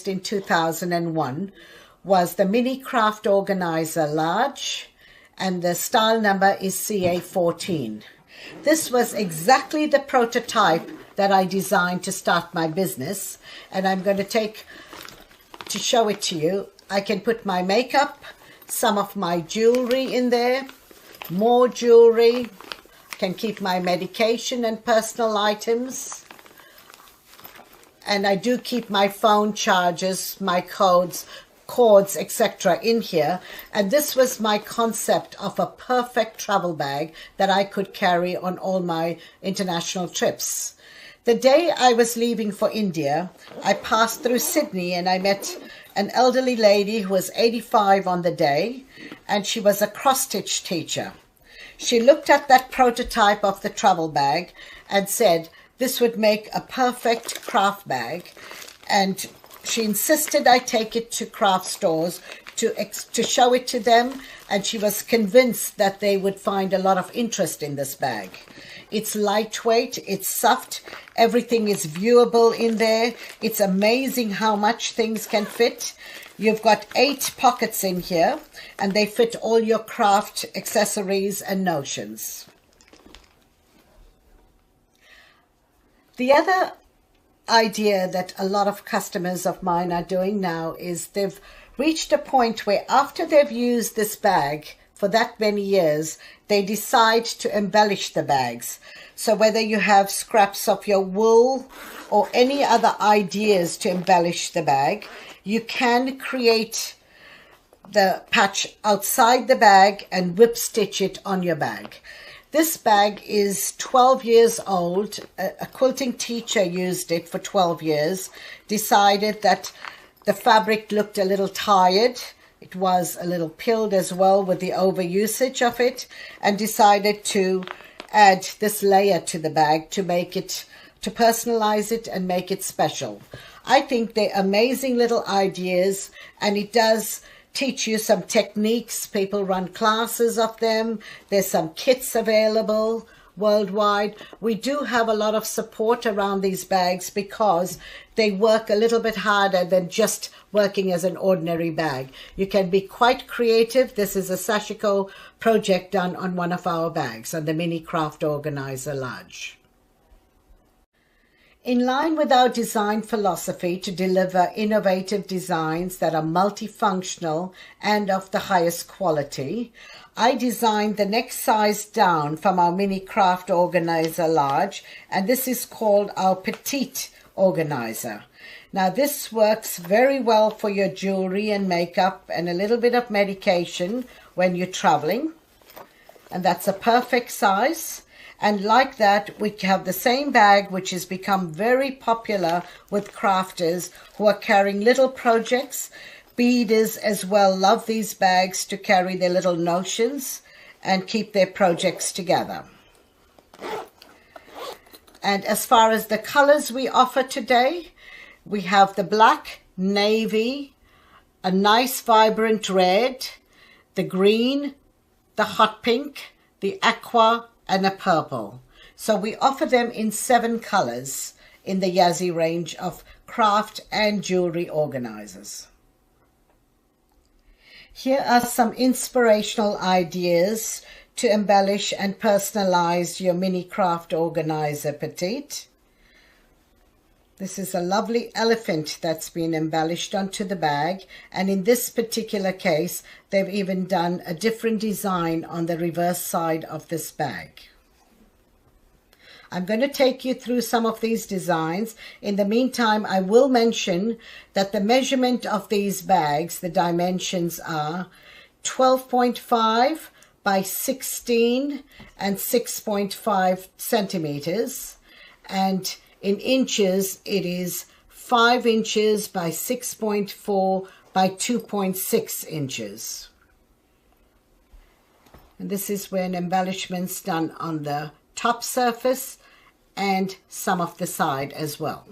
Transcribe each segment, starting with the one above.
released in 2001 was the Mini Craft Organizer Large, and the style number is CA14. This was exactly the prototype that I designed to start my business, and I'm going to show it to you. I can put my makeup, some of my jewelry in there, more jewelry, can keep my medication and personal items, and I do keep my phone chargers, my cords, etc. in here. And this was my concept of a perfect travel bag that I could carry on all my international trips. The day I was leaving for India, I passed through Sydney and I met an elderly lady who was 85 on the day, and she was a cross-stitch teacher. She looked at that prototype of the travel bag and said this would make a perfect craft bag, and she insisted I take it to craft stores to show it to them, and she was convinced that they would find a lot of interest in this bag. It's lightweight, it's soft, everything is viewable in there. It's amazing how much things can fit. You've got 8 pockets in here, and they fit all your craft accessories and notions. The other idea that a lot of customers of mine are doing now is they've reached a point where after they've used this bag for that many years, they decide to embellish the bags. So whether you have scraps of your wool or any other ideas to embellish the bag, you can create the patch outside the bag and whip stitch it on your bag. This bag is 12 years old. A quilting teacher used it for 12 years, decided that the fabric looked a little tired. It was a little pilled as well with the overusage of it, and decided to add this layer to the bag to make it, to personalize it and make it special. I think they're amazing little ideas, and it does teach you some techniques. People run classes of them. There's some kits available worldwide. We do have a lot of support around these bags because they work a little bit harder than just working as an ordinary bag. You can be quite creative. This is a Sashiko project done on one of our bags, on the Mini Craft Organizer Large. In line with our design philosophy to deliver innovative designs that are multifunctional and of the highest quality, I designed the next size down from our Mini Craft Organizer Large, and this is called our Petite Organizer. Now this works very well for your jewelry and makeup and a little bit of medication when you're traveling, and that's a perfect size. And like that, we have the same bag which has become very popular with crafters who are carrying little projects. Beaders as well love these bags to carry their little notions and keep their projects together. And as far as the colors we offer today, we have the black, navy, a nice vibrant red, the green, the hot pink, the aqua, and a purple. So we offer them in 7 colors in the Yazzii range of craft and jewelry organizers. Here are some inspirational ideas to embellish and personalize your Mini Craft Organizer Petite. This is a lovely elephant that's been embellished onto the bag, and in this particular case they've even done a different design on the reverse side of this bag. I'm going to take you through some of these designs. In the meantime, I will mention that the measurement of these bags, the dimensions are 12.5 by 16 and 6.5 centimeters, and in inches, it is 5 inches by 6.4 by 2.6 inches. And this is when embellishments done on the top surface and some of the side as well.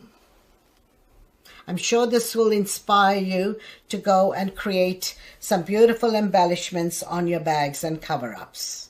I'm sure this will inspire you to go and create some beautiful embellishments on your bags and cover-ups.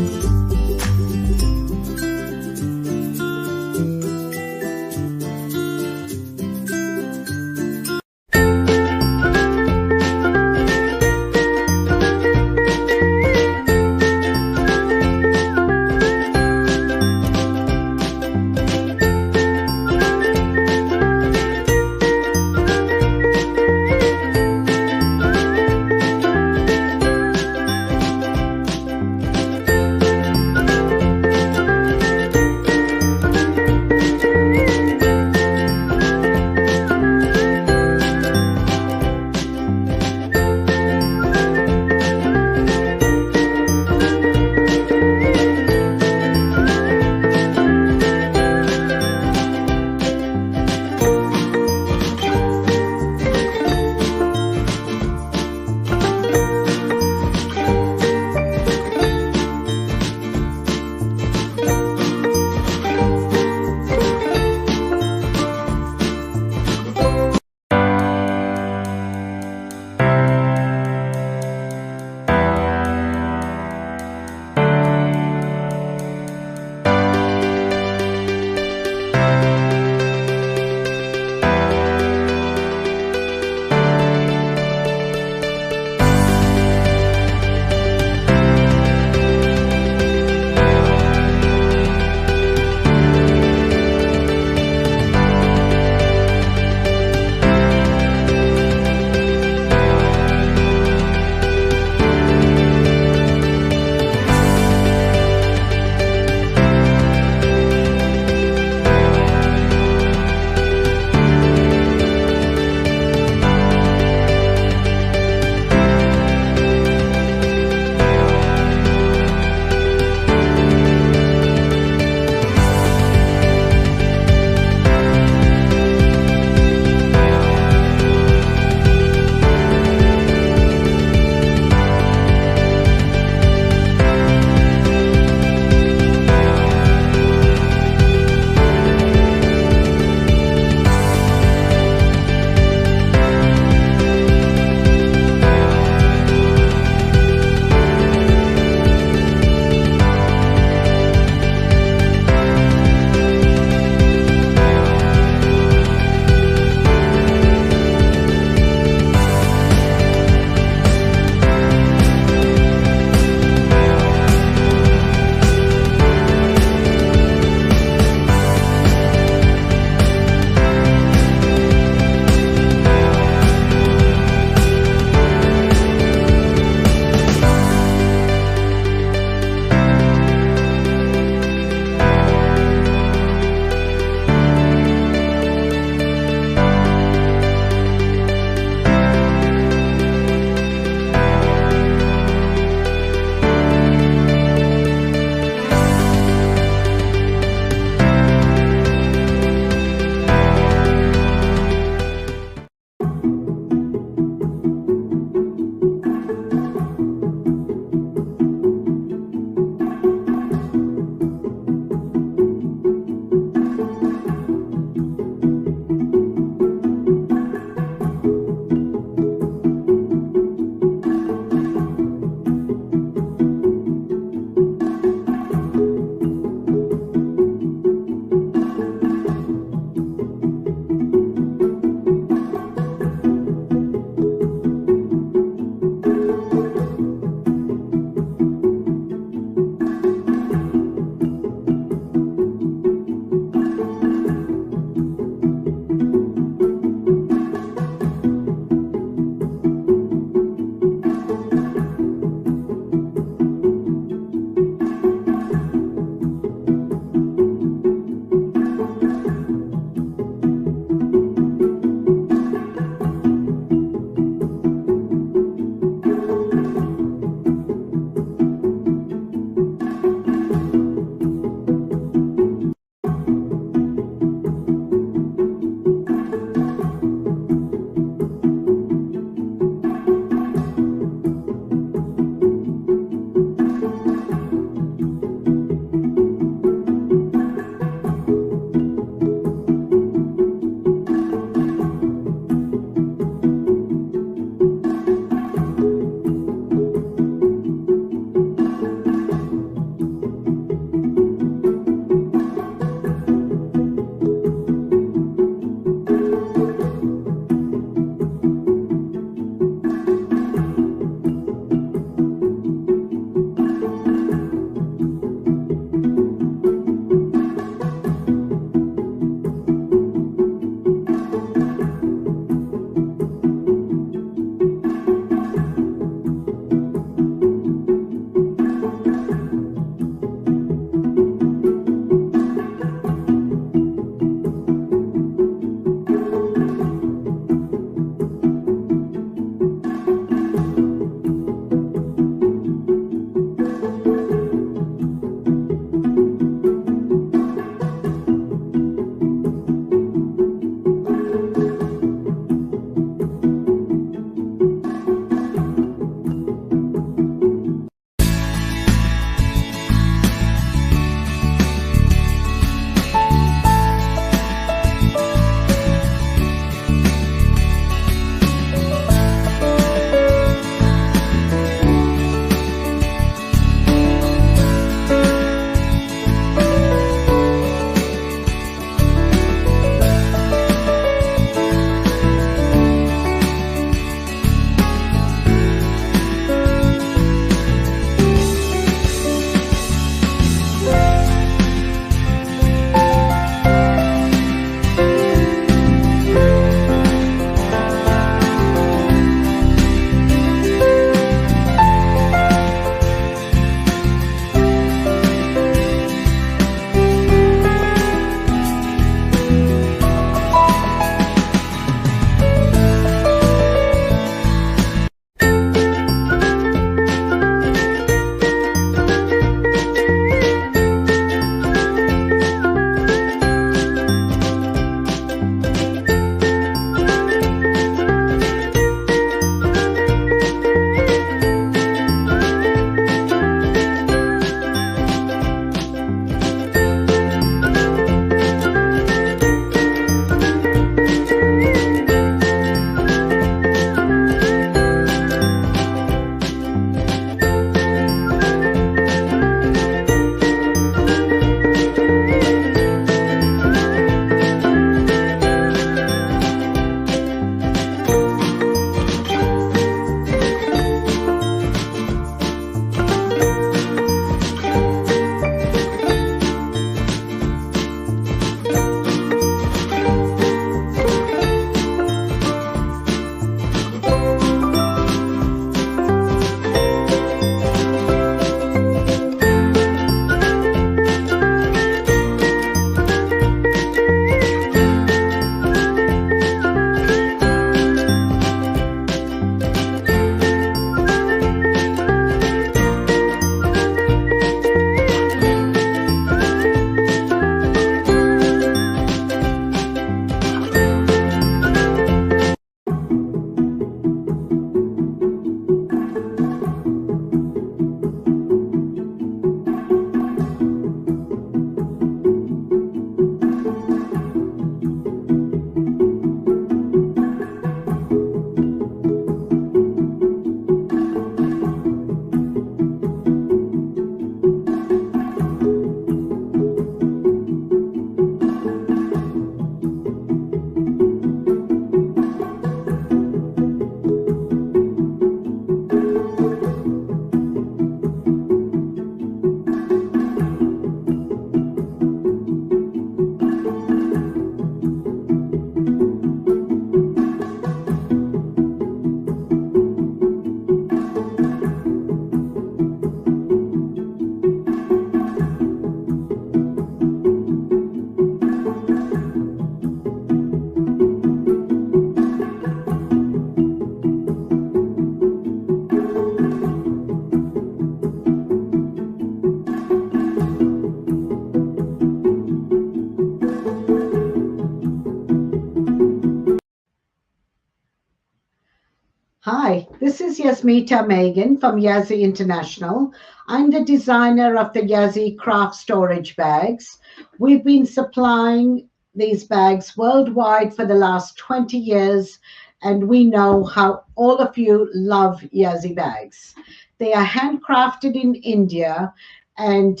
Hi, this is Yasmita Megan from Yazzii International. I'm the designer of the Yazzii craft storage bags. We've been supplying these bags worldwide for the last 20 years, and we know how all of you love Yazzii bags. They are handcrafted in India, and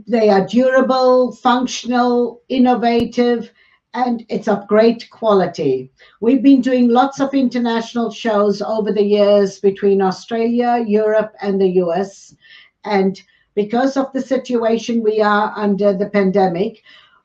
they are durable, functional, innovative, and it's of great quality. We've been doing lots of international shows over the years between Australia, Europe, and the US. And because of the situation we are under the pandemic,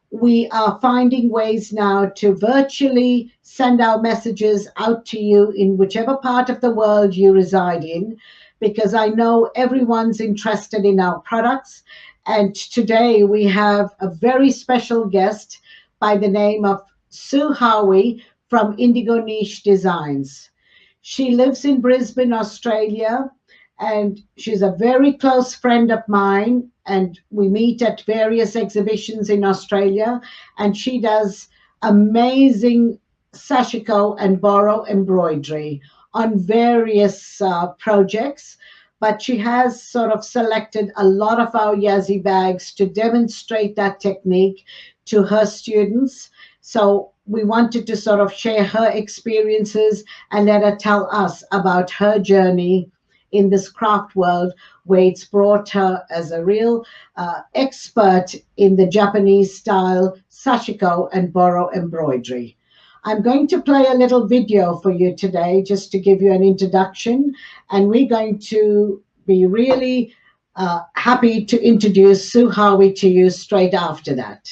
we are finding ways now to virtually send our messages out to you in whichever part of the world you reside in, because I know everyone's interested in our products. And today we have a very special guest by the name of Sue Howie from Indigo Niche Designs. She lives in Brisbane, Australia, and she's a very close friend of mine. And we meet at various exhibitions in Australia. And she does amazing sashiko and boro embroidery on various projects. But she has sort of selected a lot of our Yazzii bags to demonstrate that technique to her students. So we wanted to sort of share her experiences and let her tell us about her journey in this craft world, where it's brought her as a real expert in the Japanese style sashiko and boro embroidery. I'm going to play a little video for you today just to give you an introduction, and we're going to be really happy to introduce Sue Howie to you straight after that.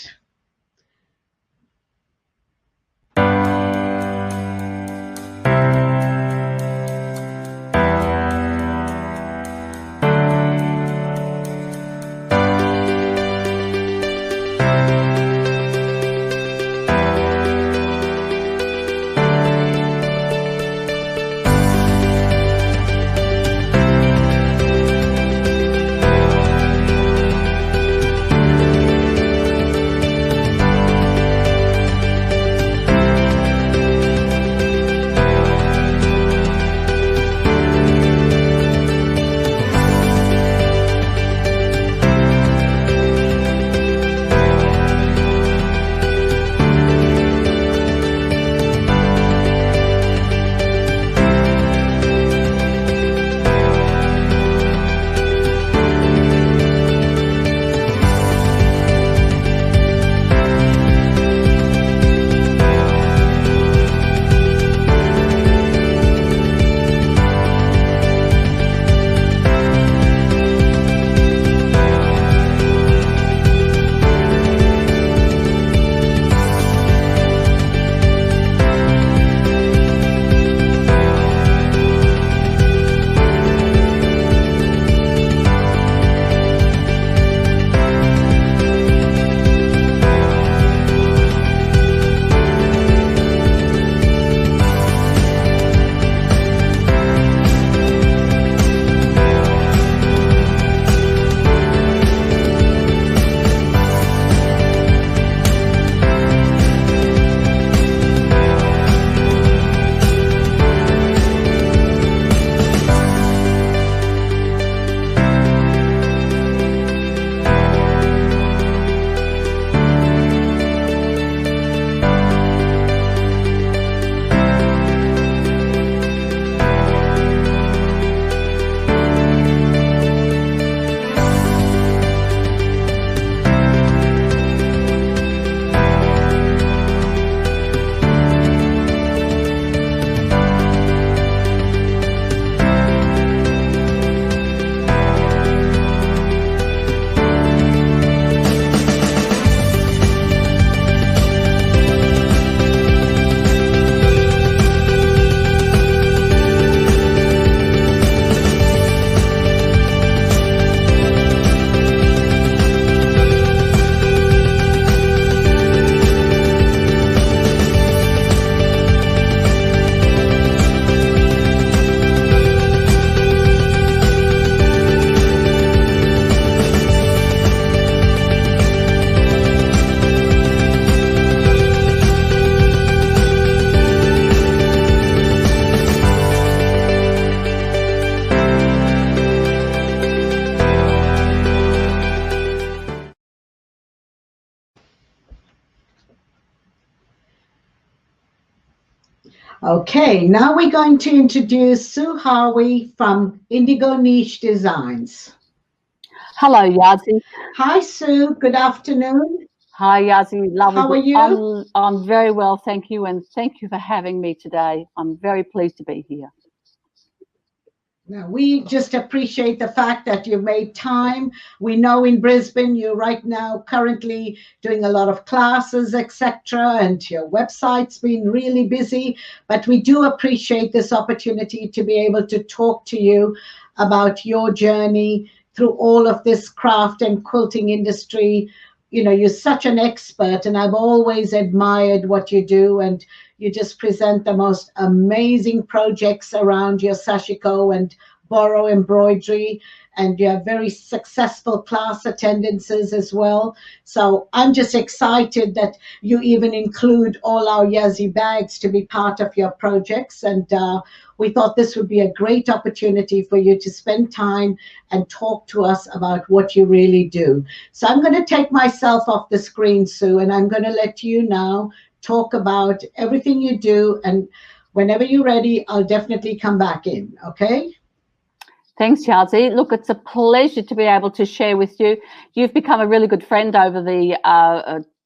Okay, now we're going to introduce Sue Harvey from Indigo Niche Designs. Hello, Yazzii. Hi, Sue. Good afternoon. Hi, Yazzii. Lovely. How are you? I'm very well, thank you, and thank you for having me today. I'm very pleased to be here. Now, we just appreciate the fact that you made time. We know in Brisbane you're right now currently doing a lot of classes, etc., and your website's been really busy. But we do appreciate this opportunity to be able to talk to you about your journey through all of this craft and quilting industry. You know, you're such an expert, and I've always admired what you do, and you just present the most amazing projects around your sashiko and borrow embroidery, and you have very successful class attendances as well. So I'm just excited that you even include all our Yazzii bags to be part of your projects, and we thought this would be a great opportunity for you to spend time and talk to us about what you really do. So I'm going to take myself off the screen, Sue, and I'm going to let you now talk about everything you do, and whenever you're ready, I'll definitely come back in, okay? Thanks, Yazzii. Look, it's a pleasure to be able to share with you. You've become a really good friend over the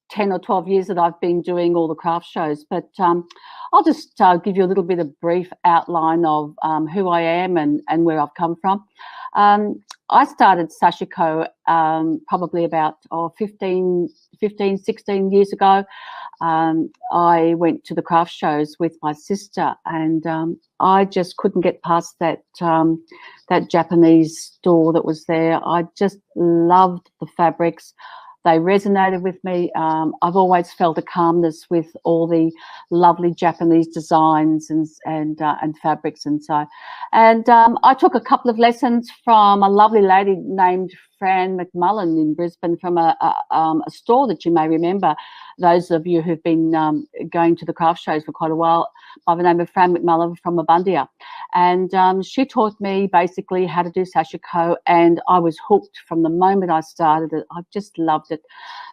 10 or 12 years that I've been doing all the craft shows, but I'll just give you a little bit of brief outline of who I am and where I've come from. I started sashiko probably about 15, 16 years ago. I went to the craft shows with my sister, and I just couldn't get past that that Japanese store that was there. I just loved the fabrics. They resonated with me. I've always felt a calmness with all the lovely Japanese designs and fabrics and so. And I took a couple of lessons from a lovely lady named Fran McMullen in Brisbane from a store that you may remember, those of you who've been going to the craft shows for quite a while, by the name of Fran McMullen from Abundia. And she taught me basically how to do sashiko, and I was hooked from the moment I started it. I just loved it.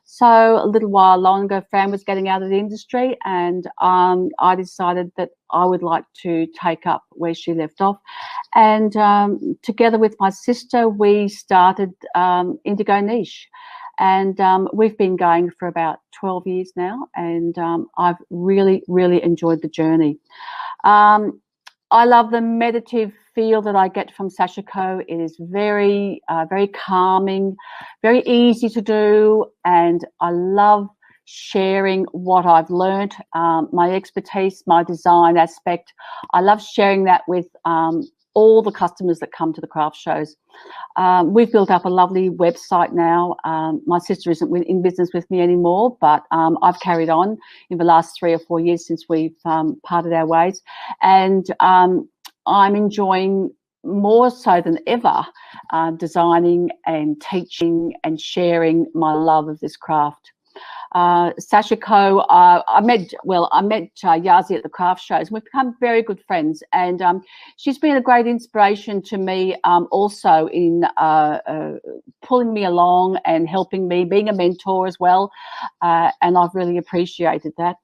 So a little while longer, Fran was getting out of the industry, and I decided that I would like to take up where she left off. And together with my sister, we started Indigo Niche. And we've been going for about 12 years now, and I've really, really enjoyed the journey. I love the meditative feel that I get from sashiko. It is very, very calming, very easy to do, and I love sharing what I've learned, my expertise, my design aspect. I love sharing that with all the customers that come to the craft shows. We've built up a lovely website now. My sister isn't in business with me anymore, but I've carried on in the last 3 or 4 years since we've parted our ways. And I'm enjoying more so than ever designing and teaching and sharing my love of this craft. Sashiko, I met Yazzii at the craft shows. We've become very good friends, and she's been a great inspiration to me also in pulling me along and helping me, being a mentor as well, and I've really appreciated that.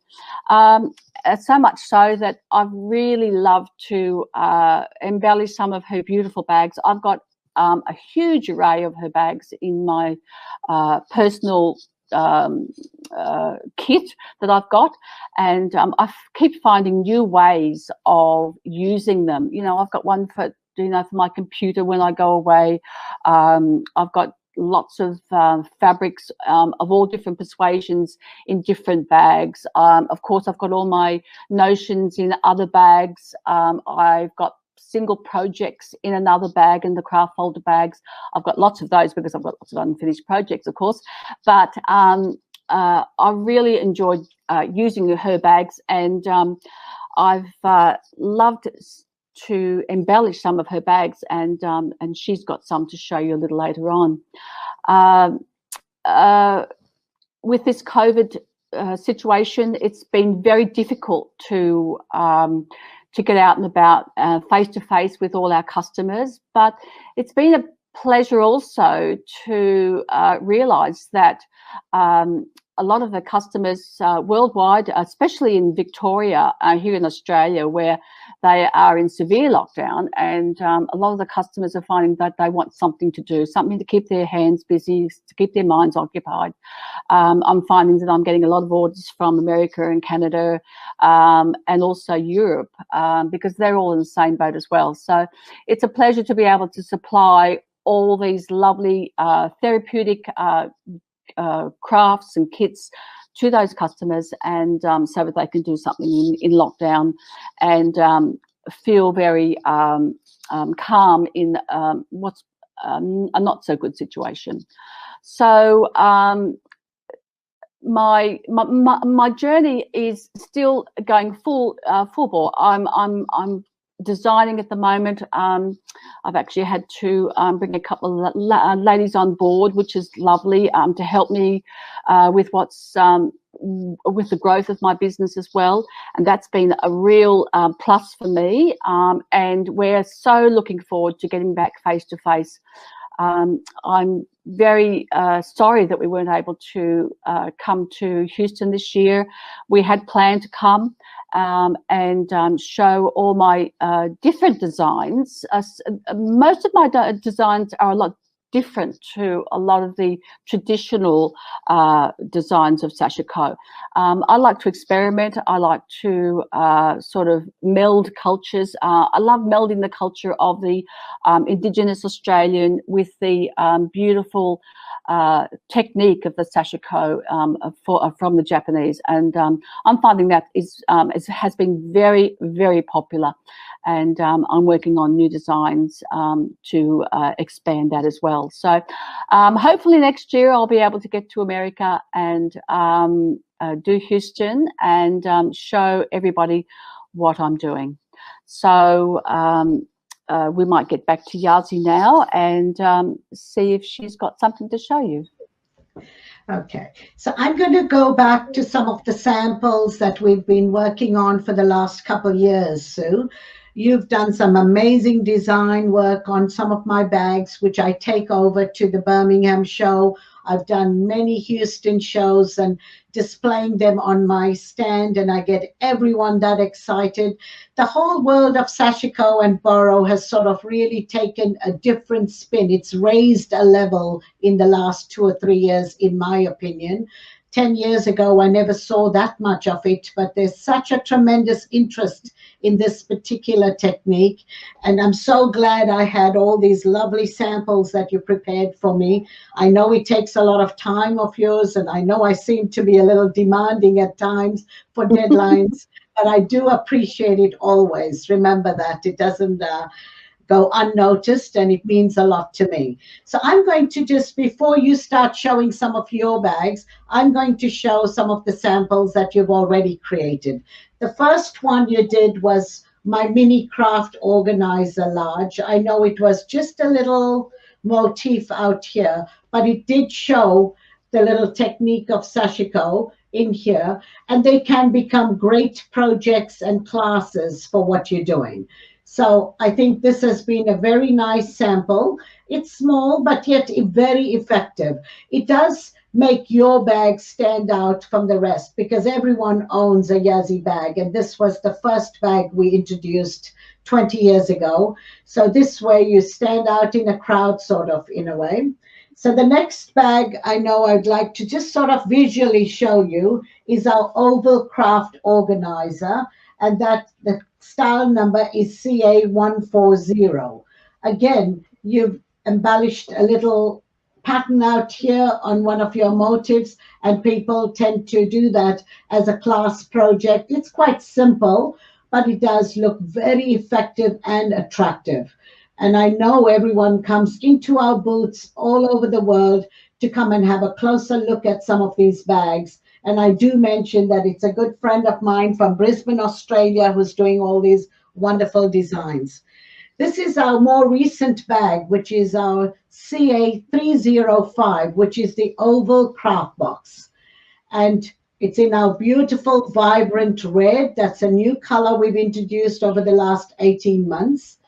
So much so that I've really loved to embellish some of her beautiful bags. I've got a huge array of her bags in my personal kit that I've got, and I keep finding new ways of using them. You know, I've got one for, you know, for my computer when I go away. I've got lots of fabrics of all different persuasions in different bags. Of course, I've got all my notions in other bags. I've got single projects in another bag, in the craft folder bags. I've got lots of those because I've got lots of unfinished projects, of course. But I really enjoyed using her bags, and I've loved to embellish some of her bags, and she's got some to show you a little later on. With this COVID situation, it's been very difficult to get out and about face to face with all our customers, but it's been a pleasure also to realise that a lot of the customers worldwide, especially in Victoria, here in Australia, where they are in severe lockdown, and a lot of the customers are finding that they want something to do, something to keep their hands busy, to keep their minds occupied. I'm finding that I'm getting a lot of orders from America and Canada, and also Europe, because they're all in the same boat as well. So it's a pleasure to be able to supply all these lovely therapeutic crafts and kits to those customers, and so that they can do something in lockdown and feel very calm in what's a not so good situation. So my journey is still going full bore. I'm designing at the moment. I've actually had to bring a couple of ladies on board, which is lovely, to help me with what's with the growth of my business as well, and that's been a real plus for me. And we're so looking forward to getting back face to face. I'm very sorry that we weren't able to come to Houston this year. We had planned to come and show all my different designs. Most of my designs are a lot different to a lot of the traditional designs of Sashiko. I like to experiment. I like to sort of meld cultures. I love melding the culture of the Indigenous Australian with the beautiful technique of the Sashiko from the Japanese, and I'm finding that has been very, very popular, and I'm working on new designs to expand that as well. So hopefully next year I'll be able to get to America and do Houston and show everybody what I'm doing. So we might get back to Yazzii now and see if she's got something to show you. Okay, so I'm going to go back to some of the samples that we've been working on for the last couple of years, Sue. You've done some amazing design work on some of my bags, which I take over to the Birmingham show. I've done many Houston shows and displaying them on my stand, and I get everyone that excited. The whole world of Sashiko and Boro has sort of really taken a different spin. It's raised a level in the last 2 or 3 years, in my opinion. 10 years ago, I never saw that much of it, but there's such a tremendous interest in this particular technique. And I'm so glad I had all these lovely samples that you prepared for me. I know it takes a lot of time of yours, and I know I seem to be a little demanding at times for deadlines, but I do appreciate it always. Remember that. It doesn't go unnoticed, and it means a lot to me. So I'm going to just, before you start showing some of your bags, I'm going to show some of the samples that you've already created. The first one you did was my mini craft organizer large. I know it was just a little motif out here, but it did show the little technique of Sashiko in here, and they can become great projects and classes for what you're doing. So I think this has been a very nice sample. It's small, but yet very effective. It does make your bag stand out from the rest because everyone owns a Yazzii bag. And this was the first bag we introduced 20 years ago. So this way you stand out in a crowd, sort of, in a way. So the next bag I know I'd like to just sort of visually show you is our oval craft organizer. And that the style number is CA140. Again, you've embellished a little pattern out here on one of your motifs, and people tend to do that as a class project. It's quite simple, but it does look very effective and attractive. And I know everyone comes into our booths all over the world to come and have a closer look at some of these bags. And I do mention that it's a good friend of mine from Brisbane, Australia, who's doing all these wonderful designs. This is our more recent bag, which is our CA305, which is the oval craft box. And it's in our beautiful, vibrant red. That's a new color we've introduced over the last 18 months.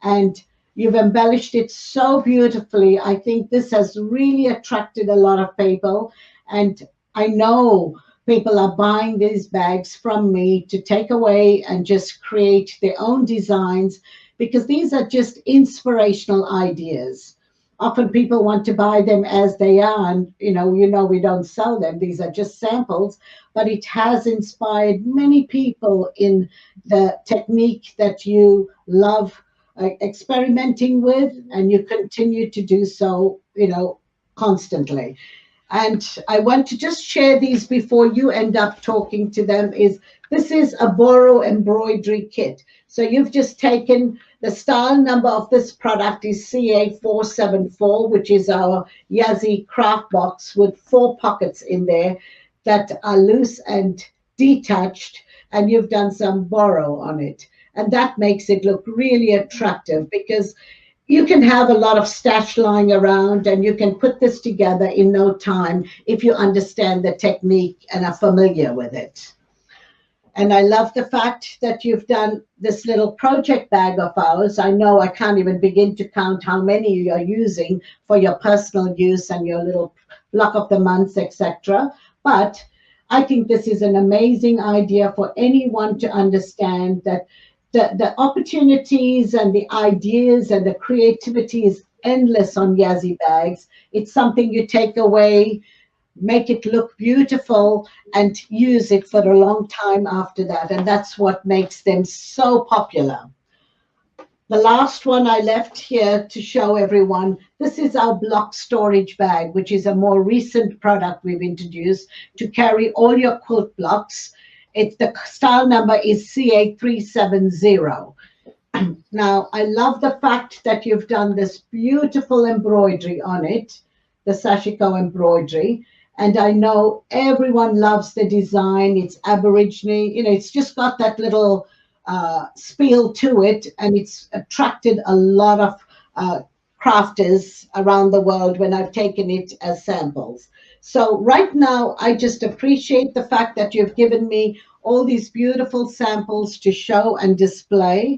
And you've embellished it so beautifully. I think this has really attracted a lot of people. And I know people are buying these bags from me to take away and just create their own designs because these are just inspirational ideas. Often people want to buy them as they are, and we don't sell them. These are just samples, but it has inspired many people in the technique that you love experimenting with, and you continue to do so, constantly. And I want to just share these before you end up talking to them. Is this is a borrow embroidery kit. So you've just taken the style number of this product is CA474, which is our Yazzii craft box with 4 pockets in there that are loose and detached, and you've done some borrow on it. And that makes it look really attractive because you can have a lot of stash lying around and you can put this together in no time if you understand the technique and are familiar with it. And I love the fact that you've done this little project bag of ours. I know I can't even begin to count how many you're using for your personal use and your little block of the months, etc. But I think this is an amazing idea for anyone to understand that the opportunities and the ideas and the creativity is endless on Yazzii Bags. It's something you take away, make it look beautiful, and use it for a long time after that. And that's what makes them so popular. The last one I left here to show everyone, this is our block storage bag, which is a more recent product we've introduced to carry all your quilt blocks. The style number is CA370. Now, I love the fact that you've done this beautiful embroidery on it, the Sashiko embroidery. And I know everyone loves the design. It's Aborigine, it's just got that little spiel to it, and it's attracted a lot of crafters around the world when I've taken it as samples. So right now, I just appreciate the fact that you've given me all these beautiful samples to show and display.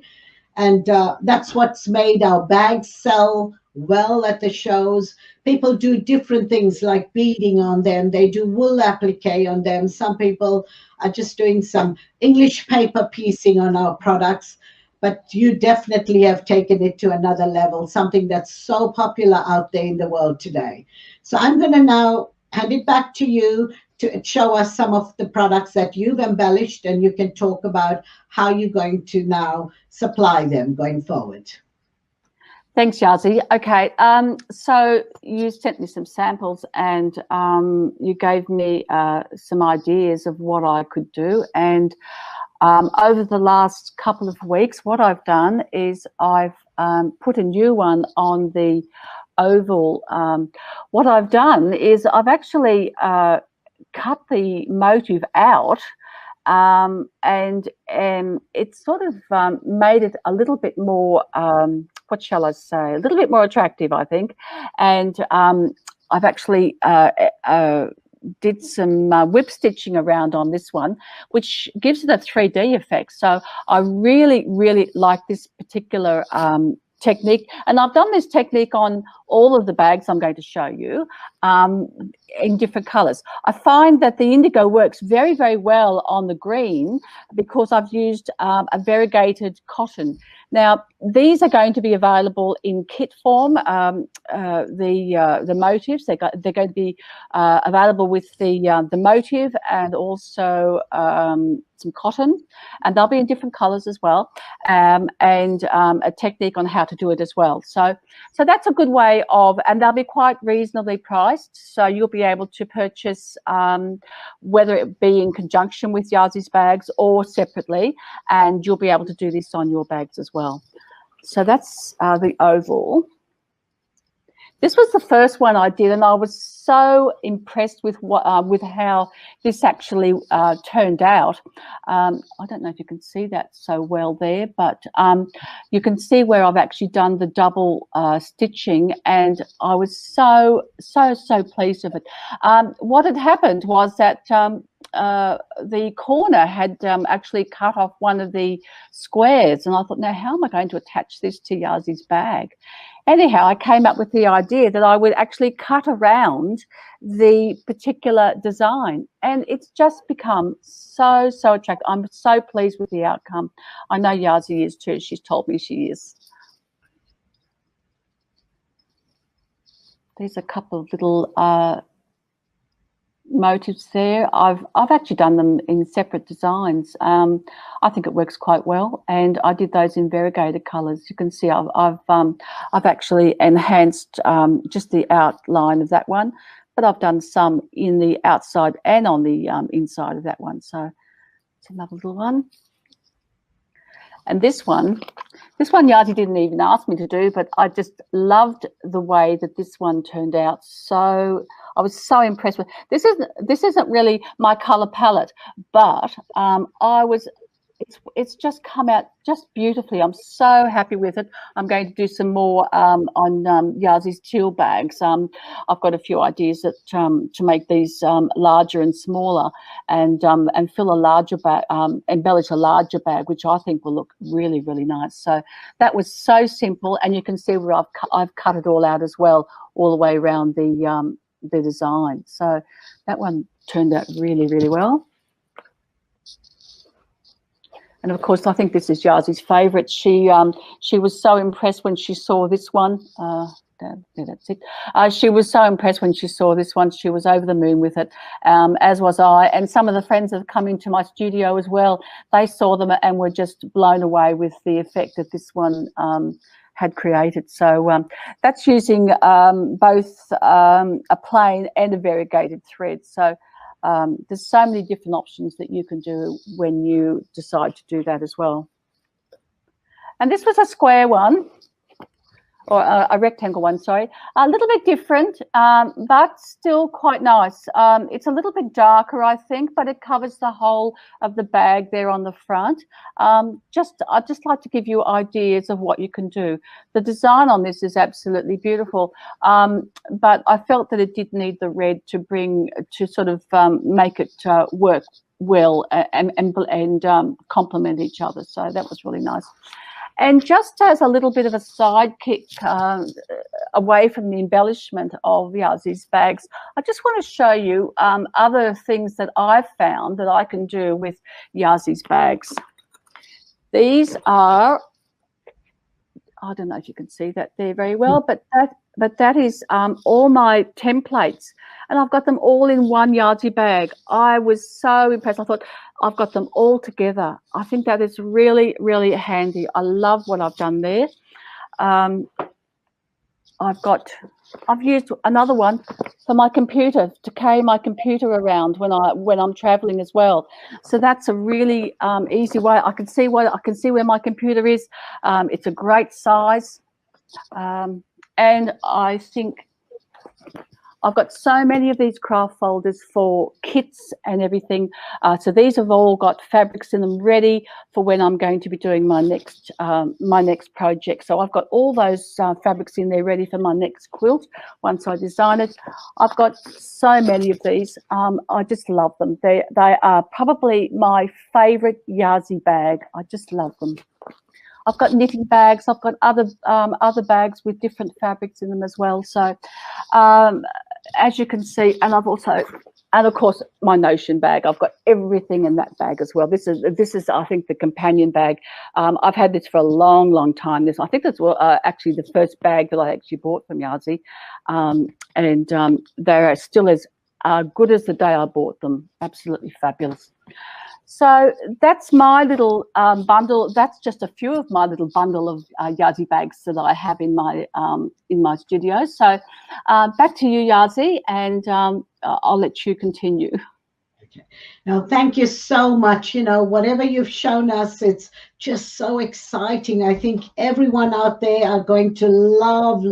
And that's what's made our bags sell well at the shows. People do different things like beading on them. They do wool applique on them. Some people are just doing some English paper piecing on our products. But you definitely have taken it to another level, something that's so popular out there in the world today. So I'm going to now hand it back to you to show us some of the products that you've embellished, and you can talk about how you're going to now supply them going forward. Thanks, Yazzii. Okay, so you sent me some samples, and you gave me some ideas of what I could do. And over the last couple of weeks, what I've done is I've put a new one on the oval. What I've done is I've actually cut the motif out, and it's sort of made it a little bit more, what shall I say, a little bit more attractive, I think. And I've actually did some whip stitching around on this one, which gives it a 3D effect. So I really, really like this particular technique, and I've done this technique on all of the bags I'm going to show you in different colors. I find that the indigo works very, very well on the green because I've used a variegated cotton. Now, these are going to be available in kit form. The motifs, they're going to be available with the motif and also some cotton, and they'll be in different colors as well, and a technique on how to do it as well. So that's a good way of, and they'll be quite reasonably priced. So you'll be able to purchase, whether it be in conjunction with Yazzii's bags or separately, and you'll be able to do this on your bags as well. So that's the oval. This was the first one I did, and I was so impressed with how this actually turned out. I don't know if you can see that so well there, but you can see where I've actually done the double stitching, and I was so pleased with it. What had happened was that the corner had actually cut off one of the squares, and I thought, now how am I going to attach this to Yazzii's bag? anyhow, I came up with the idea that I would actually cut around the particular design, and it's just become so attractive. I'm so pleased with the outcome. I know Yazzii is too. She's told me she is. There's a couple of little motifs there. I've actually done them in separate designs. I think it works quite well, and I did those in variegated colours. You can see I've actually enhanced just the outline of that one, but I've done some in the outside and on the inside of that one. So it's another little one. And this one Yazzii didn't even ask me to do, but I just loved the way that this one turned out. So I was so impressed with this. Isn't really my color palette, but it's just come out just beautifully. I'm so happy with it. I'm going to do some more on Yazzii's teal bags. I've got a few ideas that to make these larger and smaller, and fill a larger bag, embellish a larger bag, which I think will look really, really nice. So that was so simple, and you can see where I've cut it all out as well, all the way around the design. So that one turned out really, really well. And of course, I think this is Yazzii's favourite. She was so impressed when she saw this one. That's it. She was so impressed when she saw this one. She was over the moon with it, as was I. And some of the friends that have come into my studio as well, they saw them and were just blown away with the effect that this one had created. So that's using both a plain and a variegated thread. So there's so many different options that you can do when you decide to do that as well. And this was a square one, or a rectangle one, sorry. A little bit different, but still quite nice. It's a little bit darker, I think, but it covers the whole of the bag there on the front. I'd just like to give you ideas of what you can do. The design on this is absolutely beautiful, but I felt that it did need the red to sort of make it work well and complement each other. So that was really nice. And just as a little bit of a sidekick away from the embellishment of Yazzii's bags, I just want to show you other things that I've found that I can do with Yazzii's bags. These are, I don't know if you can see that there very well, but that is all my templates, and I've got them all in one Yazzii bag. I was so impressed. I thought, I've got them all together. I think that is really, really handy. I love what I've done there. I've used another one for my computer to carry my computer around when I'm traveling as well. So that's a really easy way. I can see where my computer is. It's a great size, and I think I've got so many of these craft folders for kits and everything. So these have all got fabrics in them ready for when I'm going to be doing my next project. So I've got all those fabrics in there ready for my next quilt once I design it. I've got so many of these. I just love them. They are probably my favourite Yazzii bag. I just love them. I've got knitting bags. I've got other bags with different fabrics in them as well. So as you can see, and of course my Notion bag. I've got everything in that bag as well. This is I think the companion bag. I've had this for a long time. I think that's actually the first bag that I actually bought from Yazzii, and they're still as good as the day I bought them. Absolutely fabulous. So that's my little bundle. That's just a few of my little bundle of Yazzii bags that I have in my studio. So back to you, Yazzii, and I'll let you continue. Okay. Now, thank you so much. You know, whatever you've shown us, it's just so exciting. I think everyone out there are going to love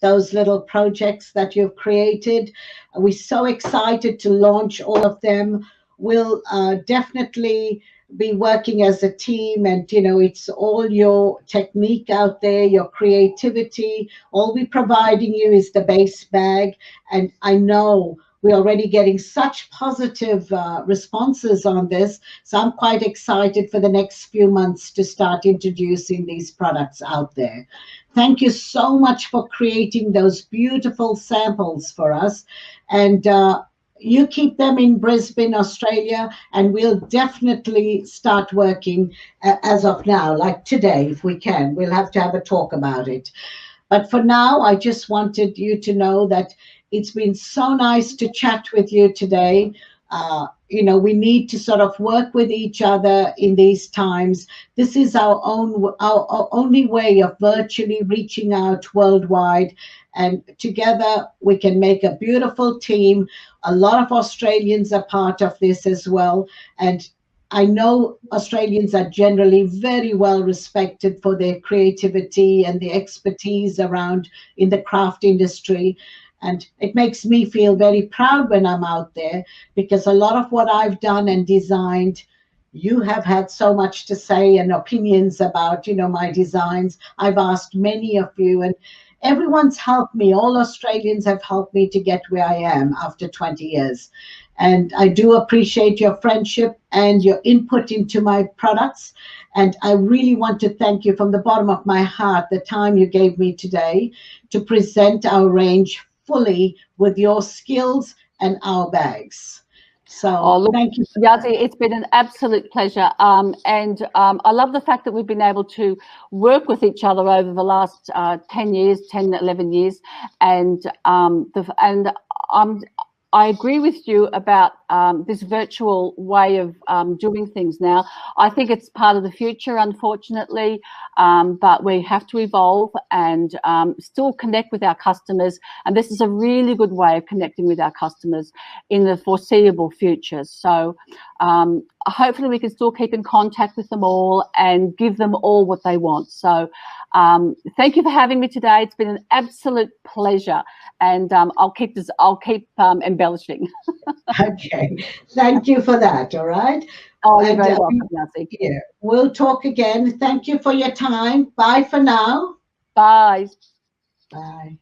those little projects that you've created. We're so excited to launch all of them. We'll definitely be working as a team, and you know, it's all your technique out there, your creativity. All we're providing you is the base bag, and I know we're already getting such positive responses on this. So I'm quite excited for the next few months to start introducing these products out there. Thank you so much for creating those beautiful samples for us. And you keep them in Brisbane, Australia, and we'll definitely start working as of now, like today, if we can. We'll have to have a talk about it. But for now, I just wanted you to know that it's been so nice to chat with you today. We need to sort of work with each other in these times. This is our only way of virtually reaching out worldwide. And together we can make a beautiful team. A lot of Australians are part of this as well. And I know Australians are generally very well respected for their creativity and the expertise around in the craft industry. And it makes me feel very proud when I'm out there, because a lot of what I've done and designed, you have had so much to say and opinions about, my designs. I've asked many of you, and everyone's helped me. All Australians have helped me to get where I am after 20 years. And I do appreciate your friendship and your input into my products. And I really want to thank you from the bottom of my heart, the time you gave me today to present our range fully with your skills and our bags. So thank you. Yazzii, it's been an absolute pleasure. I love the fact that we've been able to work with each other over the last 10 years, 10, 11 years. I agree with you about this virtual way of doing things now. I think it's part of the future, unfortunately, but we have to evolve and still connect with our customers. And this is a really good way of connecting with our customers in the foreseeable future. So hopefully we can still keep in contact with them all and give them all what they want. So thank you for having me today. It's been an absolute pleasure, and I'll keep embellishing. Okay, thank you for that. All right. Oh, you're very welcome, Yazzii. Yeah, we'll talk again. Thank you for your time. Bye for now. Bye. Bye.